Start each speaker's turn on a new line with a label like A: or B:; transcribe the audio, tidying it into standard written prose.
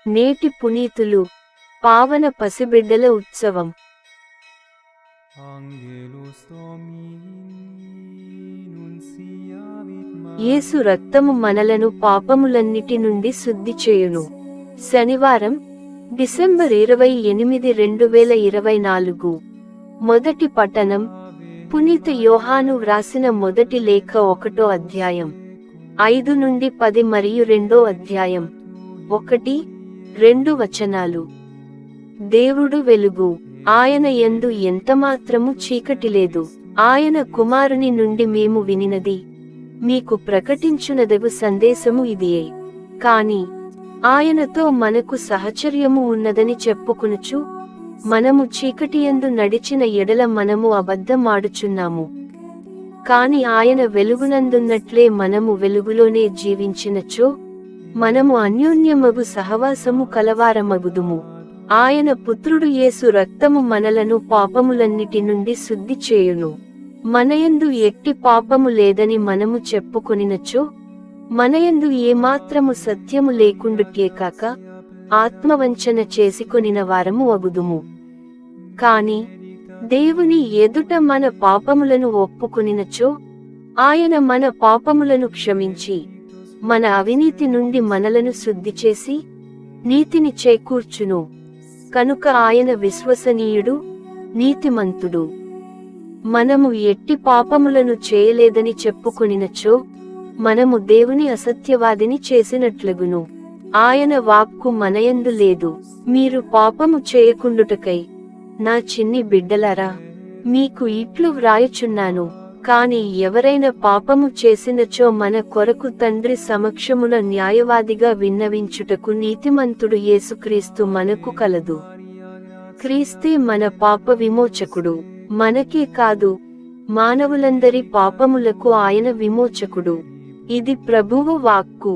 A: నేటి పునీతులు పావన పసిబిడ్డల ఉత్సవం. యేసు రక్తము మనలను పాపములన్నిటి నుండి శుద్ధి చేయును. శనివారం, డిసెంబర్ 28, 2024. మొదటి పఠనం పునీత యోహాను వ్రాసిన మొదటి లేఖ 1వ అధ్యాయం 5 నుండి 10 మరియు 2వ అధ్యాయం 1-2 వచనాలు. దేవుడు వెలుగు, ఆయన యందు ఎంతమాత్రము చీకటి లేదు. ఆయన కుమారుని నుండి మేము వినినది, మీకు ప్రకటించునదగు సందేశము ఇదియే. కాని ఆయనతో మనకు సహచర్యము ఉన్నదని చెప్పుకొనుచు, మనము చీకటియందు నడిచిన ఎడల మనము అబద్ధమాడుచున్నాము. కాని ఆయన వెలుగునందున్నట్లే మనము వెలుగులోనే జీవించినచో, మనము అన్యోన్యమగు సహవాసము కలవారమగుదుము. ఆయన పుత్రుడు యేసు రక్తము మనలను పాపములన్నిటి నుండి శుద్ధి చేయును. మనయందు ఎట్టి పాపము లేదని మనము చెప్పుకొనినచో, మనయందు ఏమాత్రము సత్యము లేకుండుటే కాక ఆత్మవంచన చేసుకొనిన వారము అగుదుము. కాని దేవుని ఎదుట మన పాపములను ఒప్పుకొనినచో, ఆయన మన పాపములను క్షమించి మన అవినీతి నుండి మనలను శుద్ధి చేసి నీతిని చేకూర్చును. కనుక ఆయన విశ్వసనీయుడు, నీతిమంతుడు. మనము ఎట్టి పాపములను చేయలేదని చెప్పుకొనినచో, మనము దేవుని అసత్యవాదిని చేసినట్లగును. ఆయన వాక్కు మనయందు లేదు. మీరు పాపము చేయకుండుటకై నా చిన్ని బిడ్డలారా, మీకు ఇట్లు వ్రాయుచున్నాను. కాని ఎవరైనా పాపము చేసినచో మన కొరకు తండ్రి సమక్షమున న్యాయవాదిగా విన్నవించుటకు నీతిమంతుడు యేసుక్రీస్తు మనకు కలదు. క్రీస్తే మన పాప విమోచకుడు. మనకే కాదు, మానవులందరి పాపములకు ఆయన విమోచకుడు. ఇది ప్రభువు వాక్కు.